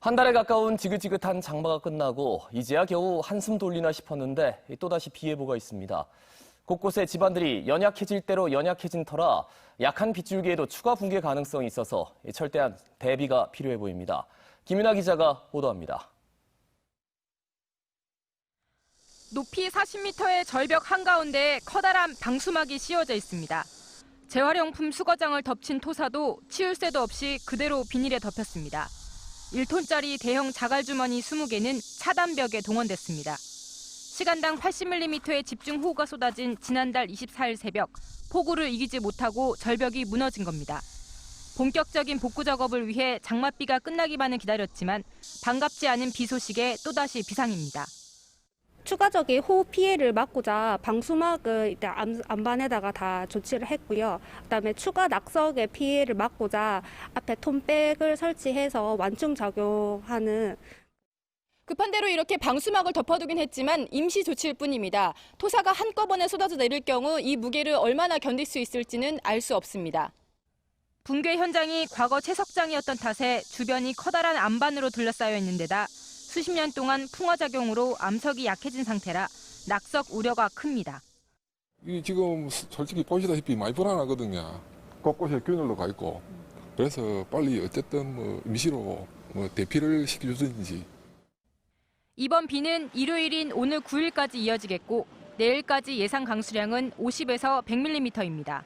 한 달에 가까운 지긋지긋한 장마가 끝나고 이제야 겨우 한숨 돌리나 싶었는데 또다시 비 예보가 있습니다. 곳곳에 집안들이 연약해질 대로 연약해진 터라 약한 빗줄기에도 추가 붕괴 가능성이 있어서 철저한 대비가 필요해 보입니다. 김윤아 기자가 보도합니다. 높이 40m의 절벽 한가운데에 커다란 방수막이 씌워져 있습니다. 재활용품 수거장을 덮친 토사도 치울 새도 없이 그대로 비닐에 덮였습니다. 1톤짜리 대형 자갈주머니 20개는 차단벽에 동원됐습니다. 시간당 80mm의 집중호우가 쏟아진 지난달 24일 새벽, 폭우를 이기지 못하고 절벽이 무너진 겁니다. 본격적인 복구 작업을 위해 장맛비가 끝나기만을 기다렸지만 반갑지 않은 비 소식에 또다시 비상입니다. 추가적인 호우 피해를 막고자 방수막을 일단 안반에다가 다 조치를 했고요. 그다음에 추가 낙석의 피해를 막고자 앞에 톤백을 설치해서 완충 작용하는. 급한 대로 이렇게 방수막을 덮어두긴 했지만 임시 조치일 뿐입니다. 토사가 한꺼번에 쏟아져 내릴 경우 이 무게를 얼마나 견딜 수 있을지는 알 수 없습니다. 붕괴 현장이 과거 채석장이었던 탓에 주변이 커다란 암반으로 둘러싸여 있는 데다 수십 년 동안 풍화작용으로 암석이 약해진 상태라 낙석 우려가 큽니다. 이 지금 솔직히 보시다시피 많이 불안하거든요. 곳곳에 균열도 가 있고. 그래서 빨리 어쨌든 임시로 대피를 시켜주든지. 이번 비는 일요일인 오늘 9일까지 이어지겠고 내일까지 예상 강수량은 50에서 100mm입니다.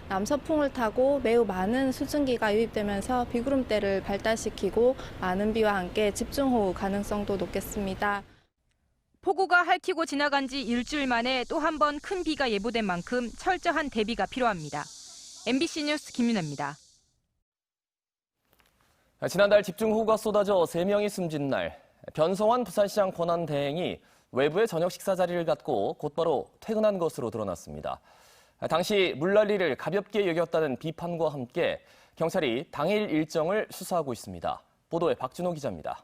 남서풍을 타고 매우 많은 수증기가 유입되면서 비구름대를 발달시키고 많은 비와 함께 집중호우 가능성도 높겠습니다. 폭우가 핥히고 지나간 지 일주일 만에 또 한 번 큰 비가 예보된 만큼 철저한 대비가 필요합니다. MBC 뉴스 김윤아입니다. 지난달 집중호우가 쏟아져 3명이 숨진 날, 변성환 부산시장 권한대행이 외부의 저녁 식사 자리를 갖고 곧바로 퇴근한 것으로 드러났습니다. 당시 물난리를 가볍게 여겼다는 비판과 함께 경찰이 당일 일정을 수사하고 있습니다. 보도에 박준호 기자입니다.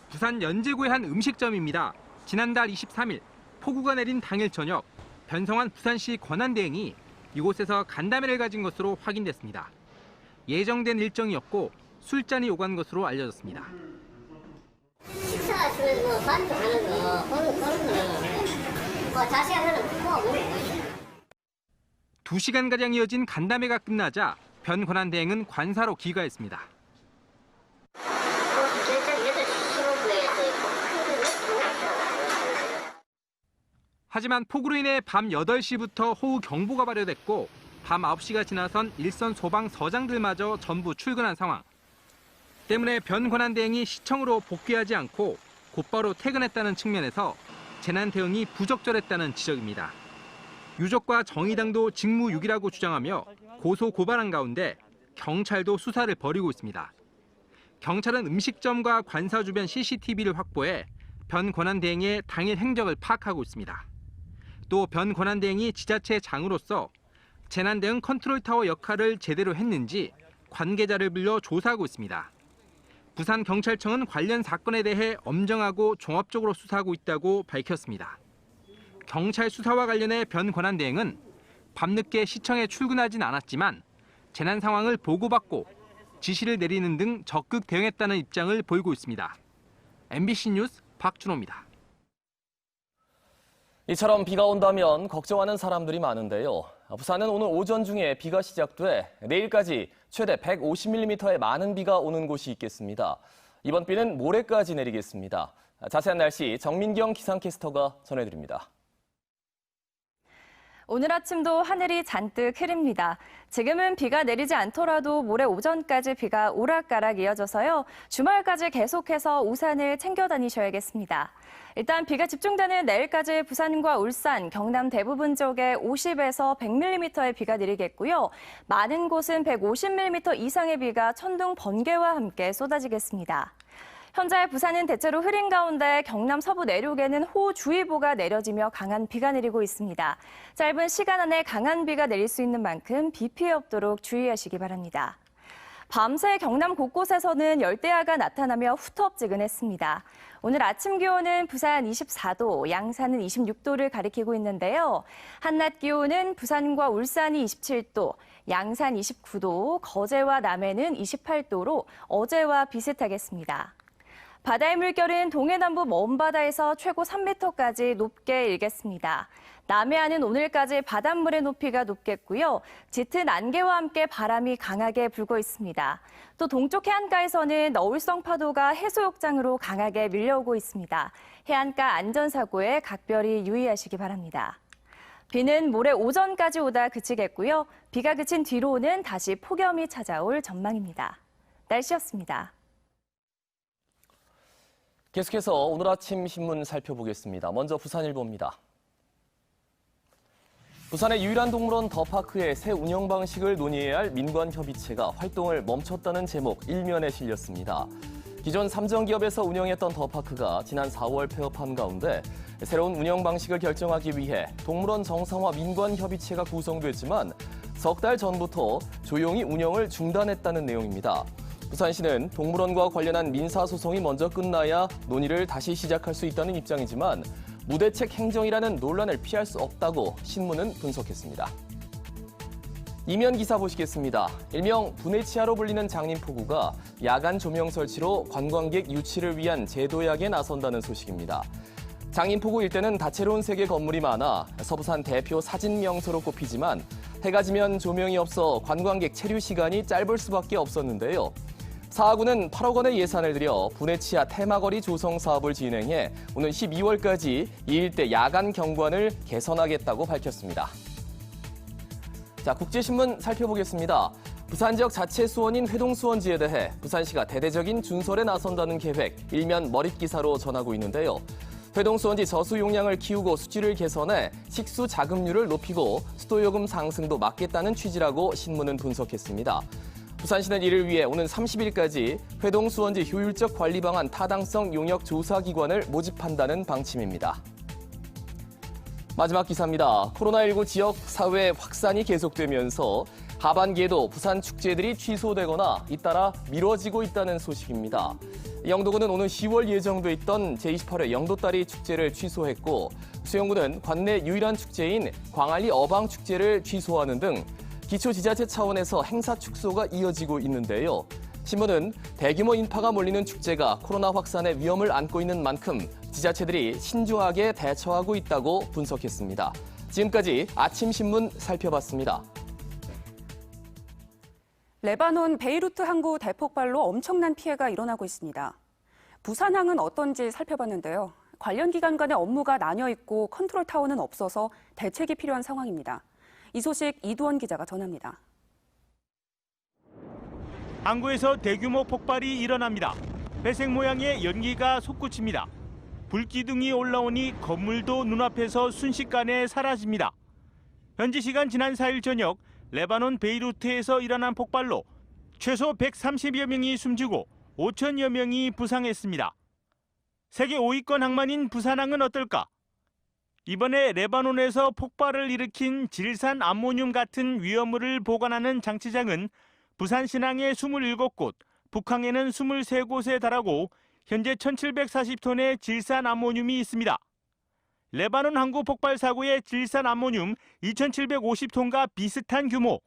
부산 연제구의 한 음식점입니다. 지난달 23일 폭우가 내린 당일 저녁 변성환 부산시 권한대행이 이곳에서 간담회를 가진 것으로 확인됐습니다. 예정된 일정이었고 술잔이 오간 것으로 알려졌습니다. 식사하시면 반주하는 거 그런 거는 자세한 거는 모르겠어요. 2시간가량 이어진 간담회가 끝나자 변 권한대행은 관사로 귀가했습니다. 하지만 폭우로 인해 밤 8시부터 호우 경보가 발효됐고 밤 9시가 지나선 일선 소방서장들마저 전부 출근한 상황. 때문에 변 권한대행이 시청으로 복귀하지 않고 곧바로 퇴근했다는 측면에서 재난 대응이 부적절했다는 지적입니다. 유족과 정의당도 직무유기라고 주장하며 고소 고발한 가운데 경찰도 수사를 벌이고 있습니다. 경찰은 음식점과 관사 주변 CCTV를 확보해 변 권한대행의 당일 행적을 파악하고 있습니다. 또 변 권한대행이 지자체 장으로서 재난 대응 컨트롤타워 역할을 제대로 했는지 관계자를 불러 조사하고 있습니다. 부산경찰청은 관련 사건에 대해 엄정하고 종합적으로 수사하고 있다고 밝혔습니다. 경찰 수사와 관련해 변 권한대행은 밤늦게 시청에 출근하진 않았지만 재난 상황을 보고받고 지시를 내리는 등 적극 대응했다는 입장을 보이고 있습니다. MBC 뉴스 박준호입니다. 이처럼 비가 온다면 걱정하는 사람들이 많은데요. 부산은 오늘 오전 중에 비가 시작돼 내일까지 최대 150mm의 많은 비가 오는 곳이 있겠습니다. 이번 비는 모레까지 내리겠습니다. 자세한 날씨 정민경 기상캐스터가 전해드립니다. 오늘 아침도 하늘이 잔뜩 흐립니다. 지금은 비가 내리지 않더라도 모레 오전까지 비가 오락가락 이어져서요. 주말까지 계속해서 우산을 챙겨 다니셔야겠습니다. 일단 비가 집중되는 내일까지 부산과 울산, 경남 대부분 지역에 50에서 100mm의 비가 내리겠고요. 많은 곳은 150mm 이상의 비가 천둥, 번개와 함께 쏟아지겠습니다. 현재 부산은 대체로 흐린 가운데 경남 서부 내륙에는 호우주의보가 내려지며 강한 비가 내리고 있습니다. 짧은 시간 안에 강한 비가 내릴 수 있는 만큼 비 피해 없도록 주의하시기 바랍니다. 밤새 경남 곳곳에서는 열대야가 나타나며 후텁지근했습니다. 오늘 아침 기온은 부산 24도, 양산은 26도를 가리키고 있는데요. 한낮 기온은 부산과 울산이 27도, 양산 29도, 거제와 남해는 28도로 어제와 비슷하겠습니다. 바다의 물결은 동해남부 먼바다에서 최고 3m까지 높게 일겠습니다. 남해안은 오늘까지 바닷물의 높이가 높겠고요. 짙은 안개와 함께 바람이 강하게 불고 있습니다. 또 동쪽 해안가에서는 너울성 파도가 해수욕장으로 강하게 밀려오고 있습니다. 해안가 안전사고에 각별히 유의하시기 바랍니다. 비는 모레 오전까지 오다 그치겠고요. 비가 그친 뒤로는 다시 폭염이 찾아올 전망입니다. 날씨였습니다. 계속해서 오늘 아침 신문 살펴보겠습니다. 먼저 부산일보입니다. 부산의 유일한 동물원 더파크의 새 운영 방식을 논의해야 할 민관협의체가 활동을 멈췄다는 제목 일면에 실렸습니다. 기존 삼정기업에서 운영했던 더파크가 지난 4월 폐업한 가운데 새로운 운영 방식을 결정하기 위해 동물원 정상화 민관협의체가 구성됐지만 석 달 전부터 조용히 운영을 중단했다는 내용입니다. 부산시는 동물원과 관련한 민사소송이 먼저 끝나야 논의를 다시 시작할 수 있다는 입장이지만 무대책 행정이라는 논란을 피할 수 없다고 신문은 분석했습니다. 이면 기사 보시겠습니다. 일명 부네치아로 불리는 장림포구가 야간 조명 설치로 관광객 유치를 위한 제도약에 나선다는 소식입니다. 장림포구 일대는 다채로운 색의 건물이 많아 서부산 대표 사진 명소로 꼽히지만 해가 지면 조명이 없어 관광객 체류 시간이 짧을 수밖에 없었는데요. 사하구는 8억 원의 예산을 들여 부네치아 테마거리 조성 사업을 진행해 오는 12월까지 이 일대 야간 경관을 개선하겠다고 밝혔습니다. 자, 국제신문 살펴보겠습니다. 부산 지역 자체 수원인 회동수원지에 대해 부산시가 대대적인 준설에 나선다는 계획, 일면 머릿기사로 전하고 있는데요. 회동수원지 저수 용량을 키우고 수질을 개선해 식수 자급률을 높이고 수도요금 상승도 막겠다는 취지라고 신문은 분석했습니다. 부산시는 이를 위해 오는 30일까지 회동수원지 효율적 관리 방안 타당성 용역 조사 기관을 모집한다는 방침입니다. 마지막 기사입니다. 코로나19 지역 사회 확산이 계속되면서 하반기에도 부산 축제들이 취소되거나 잇따라 미뤄지고 있다는 소식입니다. 영도구는 오는 10월 예정돼 있던 제28회 영도다리 축제를 취소했고 수영구는 관내 유일한 축제인 광안리 어방축제를 취소하는 등 기초지자체 차원에서 행사 축소가 이어지고 있는데요. 신문은 대규모 인파가 몰리는 축제가 코로나 확산의 위험을 안고 있는 만큼 지자체들이 신중하게 대처하고 있다고 분석했습니다. 지금까지 아침 신문 살펴봤습니다. 레바논 베이루트 항구 대폭발로 엄청난 피해가 일어나고 있습니다. 부산항은 어떤지 살펴봤는데요. 관련 기관 간의 업무가 나뉘어 있고 컨트롤 타워는 없어서 대책이 필요한 상황입니다. 이 소식 이두원 기자가 전합니다. 항구에서 대규모 폭발이 일어납니다. 회색 모양의 연기가 솟구칩니다. 불기둥이 올라오니 건물도 눈앞에서 순식간에 사라집니다. 현지 시간 지난 4일 저녁 레바논 베이루트에서 일어난 폭발로 최소 130여 명이 숨지고 5천여 명이 부상했습니다. 세계 5위권 항만인 부산항은 어떨까? 이번에 레바논에서 폭발을 일으킨 질산 암모늄 같은 위험물을 보관하는 장치장은 부산 신항에 27곳, 북항에는 23곳에 달하고 현재 1,740톤의 질산 암모늄이 있습니다. 레바논 항구 폭발 사고의 질산 암모늄 2,750톤과 비슷한 규모.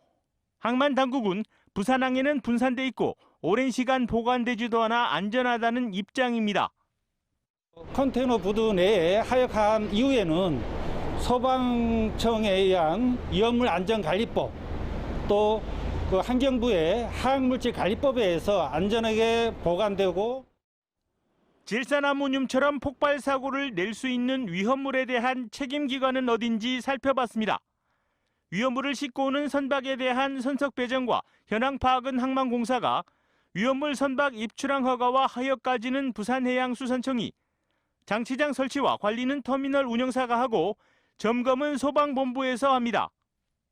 항만 당국은 부산항에는 분산돼 있고 오랜 시간 보관되지도 않아 안전하다는 입장입니다. 컨테이너 부두 내에 하역한 이후에는 소방청에 의한 위험물 안전관리법 또 그 환경부의 화학물질관리법에 의해서 안전하게 보관되고 질산 암모늄처럼 폭발 사고를 낼 수 있는 위험물에 대한 책임 기관은 어딘지 살펴봤습니다. 위험물을 싣고 오는 선박에 대한 선석 배정과 현황 파악은 항만공사가, 위험물 선박 입출항 허가와 하역까지는 부산해양수산청이, 장치장 설치와 관리는 터미널 운영사가 하고 점검은 소방본부에서 합니다.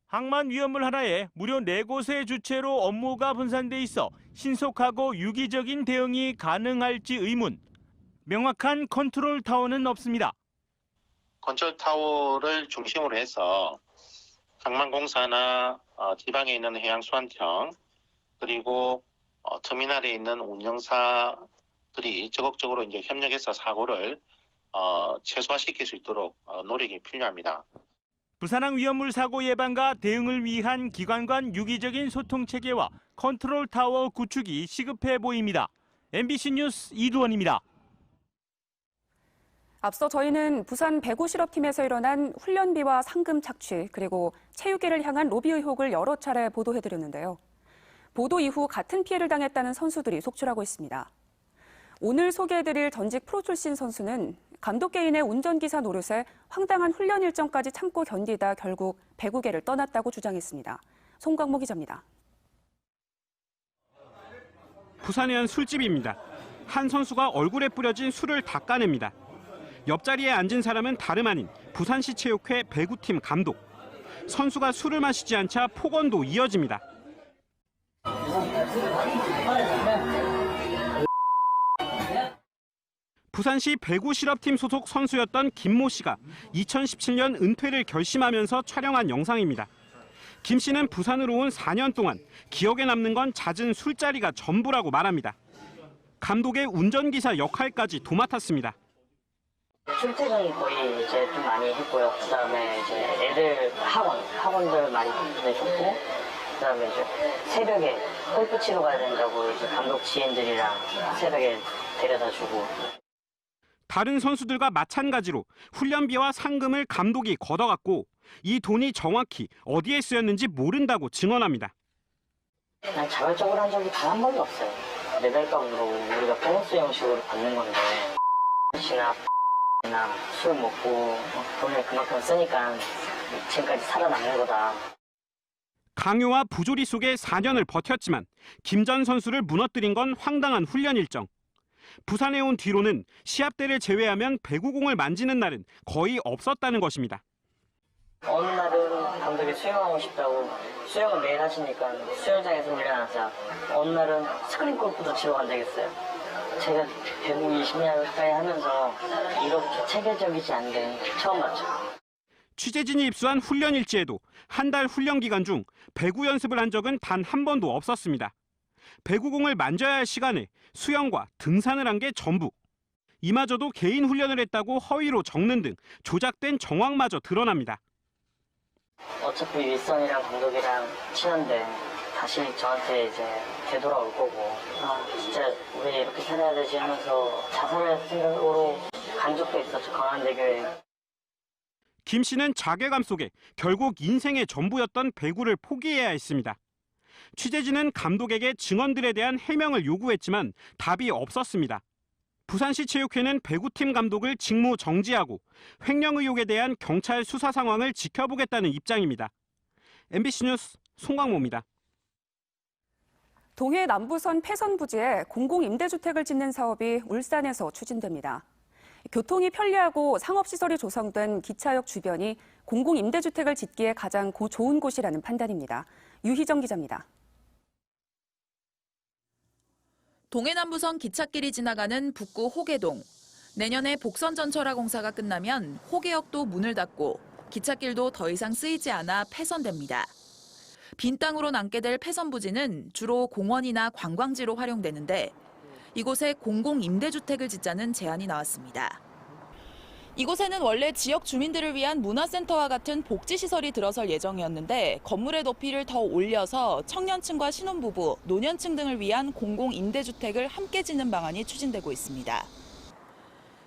항만 위험물 하나에 무려 4곳의 주체로 업무가 분산돼 있어 신속하고 유기적인 대응이 가능할지 의문. 명확한 컨트롤 타워는 없습니다. 컨트롤 타워를 중심으로 해서 항만공사나 지방에 있는 해양수산청 그리고 터미널에 있는 운영사들이 적극적으로 이제 협력해서 사고를 최소화시킬 수 있도록 노력이 필요합니다. 부산항 위험물 사고 예방과 대응을 위한 기관 간 유기적인 소통 체계와 컨트롤 타워 구축이 시급해 보입니다. MBC 뉴스 이두원입니다. 앞서 저희는 부산 배구 실업팀에서 일어난 훈련비와 상금 착취 그리고 체육계를 향한 로비 의혹을 여러 차례 보도해드렸는데요. 보도 이후 같은 피해를 당했다는 선수들이 속출하고 있습니다. 오늘 소개해드릴 전직 프로 출신 선수는 감독 개인의 운전기사 노릇에 황당한 훈련 일정까지 참고 견디다 결국 배구계를 떠났다고 주장했습니다. 송광모 기자입니다. 부산의 한 술집입니다. 한 선수가 얼굴에 뿌려진 술을 닦아냅니다. 옆자리에 앉은 사람은 다름 아닌 부산시 체육회 배구팀 감독. 선수가 술을 마시지 않자 폭언도 이어집니다. 부산시 배구 실업팀 소속 선수였던 김모 씨가 2017년 은퇴를 결심하면서 촬영한 영상입니다. 김 씨는 부산으로 온 4년 동안 기억에 남는 건 잦은 술자리가 전부라고 말합니다. 감독의 운전기사 역할까지 도맡았습니다. 출퇴근 거의 이제 좀 많이 했고요. 그다음에 이제 애들 학원들 많이 보내줬고, 그다음에 이제 새벽에 골프 치러 가야 된다고 이제 감독 지인들이랑 새벽에 데려다주고. 다른 선수들과 마찬가지로 훈련비와 상금을 감독이 걷어갔고 이 돈이 정확히 어디에 쓰였는지 모른다고 증언합니다. 난 자발적으로 한 적이 단 한 번도 없어요. 매달값으로 우리가 보너스 형식으로 받는 건데 시나 술 먹고 돈을 그만큼 쓰니까 지금까지 살아남는 거다. 강요와 부조리 속에 4년을 버텼지만 김 전 선수를 무너뜨린 건 황당한 훈련 일정. 부산에 온 뒤로는 시합대를 제외하면 배구공을 만지는 날은 거의 없었다는 것입니다. 어느 날은 감독이 수영하고 싶다고 수영을 매일 하시니까 수영장에서 훈련하자. 어느 날은 스크린 골프도 치러 간 적이 있어요. 제가 배구 20년 가까이 하면서 이렇게 체계적이지 않은 게 처음 봤죠. 취재진이 입수한 훈련 일지에도 한 달 훈련 기간 중 배구 연습을 한 적은 단 한 번도 없었습니다. 배구공을 만져야 할 시간에 수영과 등산을 한 게 전부. 이마저도 개인 훈련을 했다고 허위로 적는 등 조작된 정황마저 드러납니다. 어차피 윌선이랑 감독이랑 친한데 다시 저한테 이제 되돌아올 거고 진짜 왜 이렇게 살아야 되지 하면서 자살할 생각으로 간 적도 있었죠. 건안대교에. 김 씨는 자괴감 속에 결국 인생의 전부였던 배구를 포기해야 했습니다. 취재진은 감독에게 증언들에 대한 해명을 요구했지만 답이 없었습니다. 부산시 체육회는 배구팀 감독을 직무 정지하고 횡령 의혹에 대한 경찰 수사 상황을 지켜보겠다는 입장입니다. MBC 뉴스 송광모입니다. 동해 남부선 폐선 부지에 공공임대주택을 짓는 사업이 울산에서 추진됩니다. 교통이 편리하고 상업시설이 조성된 기차역 주변이 공공임대주택을 짓기에 가장 좋은 곳이라는 판단입니다. 유희정 기자입니다. 동해남부선 기찻길이 지나가는 북구 호계동. 내년에 복선전철화 공사가 끝나면 호계역도 문을 닫고 기찻길도 더 이상 쓰이지 않아 폐선됩니다. 빈 땅으로 남게 될 폐선 부지는 주로 공원이나 관광지로 활용되는데 이곳에 공공임대주택을 짓자는 제안이 나왔습니다. 이곳에는 원래 지역 주민들을 위한 문화센터와 같은 복지시설이 들어설 예정이었는데 건물의 높이를 더 올려서 청년층과 신혼부부, 노년층 등을 위한 공공임대주택을 함께 짓는 방안이 추진되고 있습니다.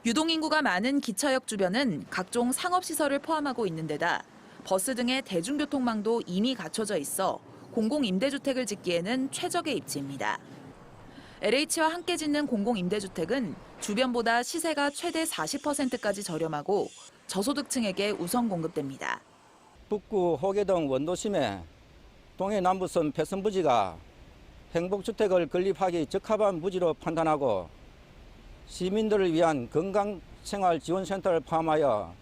유동인구가 많은 기차역 주변은 각종 상업시설을 포함하고 있는 데다 버스 등의 대중교통망도 이미 갖춰져 있어 공공임대주택을 짓기에는 최적의 입지입니다. LH와 함께 짓는 공공임대주택은 주변보다 시세가 최대 40%까지 저렴하고 저소득층에게 우선 공급됩니다. 북구 호계동 원도심에 동해남부선 폐선부지가 행복주택을 건립하기 적합한 부지로 판단하고 시민들을 위한 건강생활지원센터를 포함하여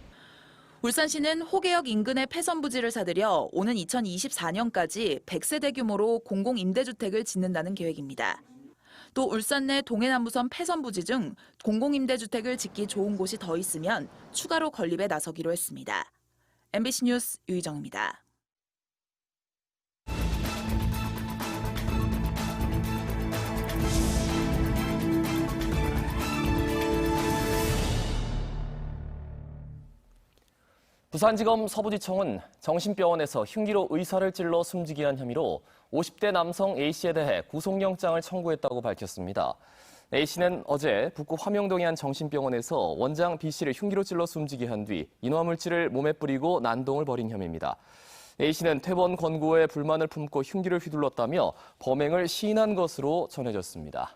울산시는 호계역 인근의 폐선 부지를 사들여 오는 2024년까지 100세대 규모로 공공임대주택을 짓는다는 계획입니다. 또 울산 내 동해남부선 폐선 부지 중 공공임대주택을 짓기 좋은 곳이 더 있으면 추가로 건립에 나서기로 했습니다. MBC 뉴스 유희정입니다. 부산지검 서부지청은 정신병원에서 흉기로 의사를 찔러 숨지게 한 혐의로 50대 남성 A씨에 대해 구속영장을 청구했다고 밝혔습니다. A씨는 어제 북구 화명동의 한 정신병원에서 원장 B씨를 흉기로 찔러 숨지게 한 뒤 인화물질을 몸에 뿌리고 난동을 벌인 혐의입니다. A씨는 퇴원 권고에 불만을 품고 흉기를 휘둘렀다며 범행을 시인한 것으로 전해졌습니다.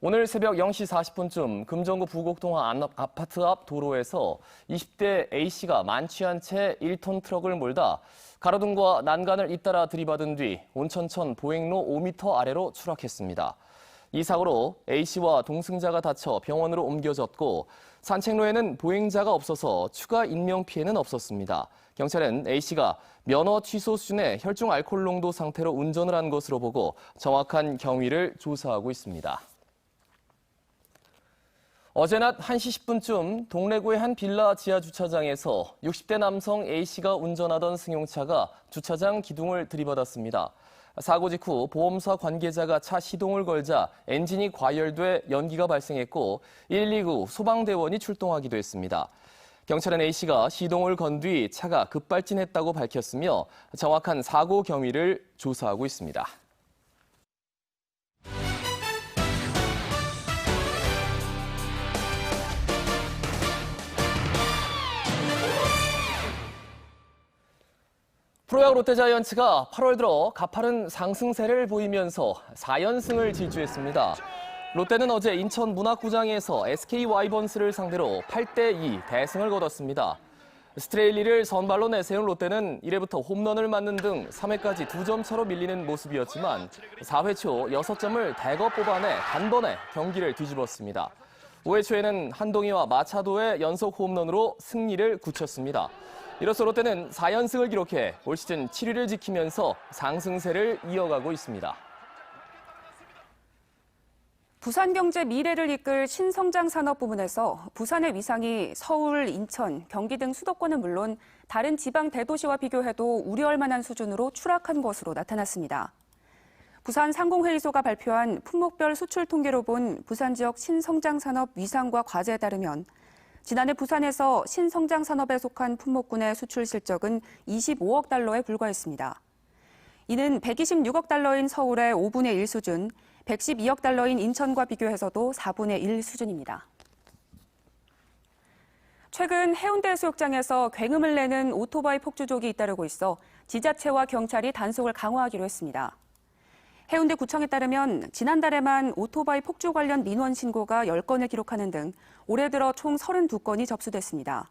오늘 새벽 0시 40분쯤 금정구 부곡동 한 아파트 앞 도로에서 20대 A씨가 만취한 채 1톤 트럭을 몰다 가로등과 난간을 잇따라 들이받은 뒤 온천천 보행로 5m 아래로 추락했습니다. 이 사고로 A씨와 동승자가 다쳐 병원으로 옮겨졌고 산책로에는 보행자가 없어서 추가 인명피해는 없었습니다. 경찰은 A씨가 면허 취소 수준의 혈중 알코올 농도 상태로 운전을 한 것으로 보고 정확한 경위를 조사하고 있습니다. 어제 낮 1시 10분쯤 동래구의 한 빌라 지하 주차장에서 60대 남성 A씨가 운전하던 승용차가 주차장 기둥을 들이받았습니다. 사고 직후 보험사 관계자가 차 시동을 걸자 엔진이 과열돼 연기가 발생했고 119 소방대원이 출동하기도 했습니다. 경찰은 A씨가 시동을 건 뒤 차가 급발진했다고 밝혔으며 정확한 사고 경위를 조사하고 있습니다. 프로야구 롯데자이언츠가 8월 들어 가파른 상승세를 보이면서 4연승을 질주했습니다. 롯데는 어제 인천 문학구장에서 SK 와이번스를 상대로 8대2 대승을 거뒀습니다. 스트레일리를 선발로 내세운 롯데는 1회부터 홈런을 맞는 등 3회까지 2점 차로 밀리는 모습이었지만 4회 초 6점을 대거 뽑아내 단번에 경기를 뒤집었습니다. 5회 초에는 한동희와 마차도의 연속 홈런으로 승리를 굳혔습니다. 이로써 롯데는 4연승을 기록해 올 시즌 7위를 지키면서 상승세를 이어가고 있습니다. 부산경제 미래를 이끌 신성장 산업 부문에서 부산의 위상이 서울, 인천, 경기 등 수도권은 물론 다른 지방 대도시와 비교해도 우려할 만한 수준으로 추락한 것으로 나타났습니다. 부산 상공회의소가 발표한 품목별 수출 통계로 본 부산 지역 신성장 산업 위상과 과제에 따르면 지난해 부산에서 신성장 산업에 속한 품목군의 수출 실적은 25억 달러에 불과했습니다. 이는 126억 달러인 서울의 5분의 1 수준, 112억 달러인 인천과 비교해서도 4분의 1 수준입니다. 최근 해운대 해수욕장에서 굉음을 내는 오토바이 폭주족이 잇따르고 있어 지자체와 경찰이 단속을 강화하기로 했습니다. 해운대구청에 따르면 지난달에만 오토바이 폭주 관련 민원 신고가 10건을 기록하는 등 올해 들어 총 32건이 접수됐습니다.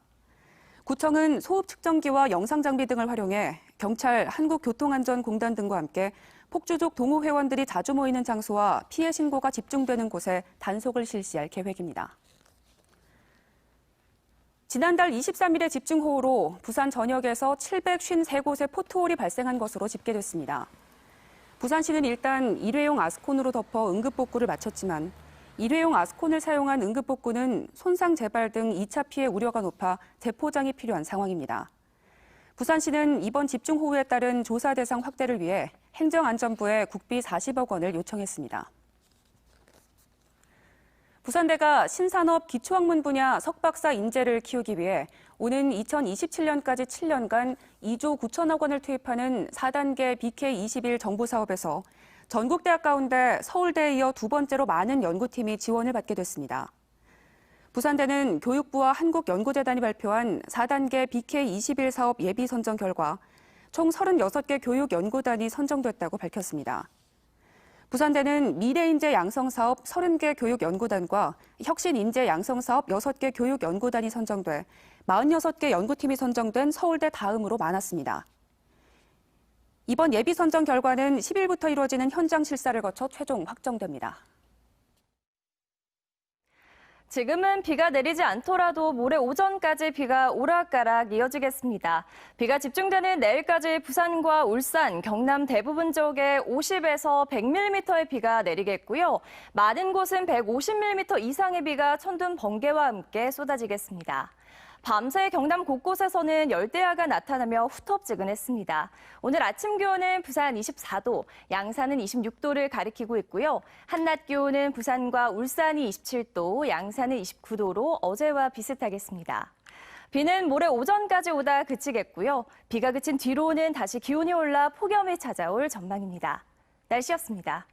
구청은 소음 측정기와 영상 장비 등을 활용해 경찰, 한국교통안전공단 등과 함께 폭주족 동호회원들이 자주 모이는 장소와 피해 신고가 집중되는 곳에 단속을 실시할 계획입니다. 지난달 23일에 집중호우로 부산 전역에서 753곳의 포트홀이 발생한 것으로 집계됐습니다. 부산시는 일단 일회용 아스콘으로 덮어 응급복구를 마쳤지만 일회용 아스콘을 사용한 응급복구는 손상 재발 등 2차 피해 우려가 높아 재포장이 필요한 상황입니다. 부산시는 이번 집중호우에 따른 조사 대상 확대를 위해 행정안전부에 국비 40억 원을 요청했습니다. 부산대가 신산업 기초학문 분야 석박사 인재를 키우기 위해 오는 2027년까지 7년간 2조 9천억 원을 투입하는 4단계 BK21 정부사업에서 전국대학 가운데 서울대에 이어 두 번째로 많은 연구팀이 지원을 받게 됐습니다. 부산대는 교육부와 한국연구재단이 발표한 4단계 BK21 사업 예비 선정 결과 총 36개 교육연구단이 선정됐다고 밝혔습니다. 부산대는 미래인재 양성사업 30개 교육연구단과 혁신인재 양성사업 6개 교육연구단이 선정돼 46개 연구팀이 선정된 서울대 다음으로 많았습니다. 이번 예비 선정 결과는 10일부터 이루어지는 현장 실사를 거쳐 최종 확정됩니다. 지금은 비가 내리지 않더라도 모레 오전까지 비가 오락가락 이어지겠습니다. 비가 집중되는 내일까지 부산과 울산, 경남 대부분 지역에 50에서 100mm의 비가 내리겠고요. 많은 곳은 150mm 이상의 비가 천둥, 번개와 함께 쏟아지겠습니다. 밤새 경남 곳곳에서는 열대야가 나타나며 후텁지근했습니다. 오늘 아침 기온은 부산 24도, 양산은 26도를 가리키고 있고요. 한낮 기온은 부산과 울산이 27도, 양산은 29도로 어제와 비슷하겠습니다. 비는 모레 오전까지 오다 그치겠고요. 비가 그친 뒤로는 다시 기온이 올라 폭염이 찾아올 전망입니다. 날씨였습니다.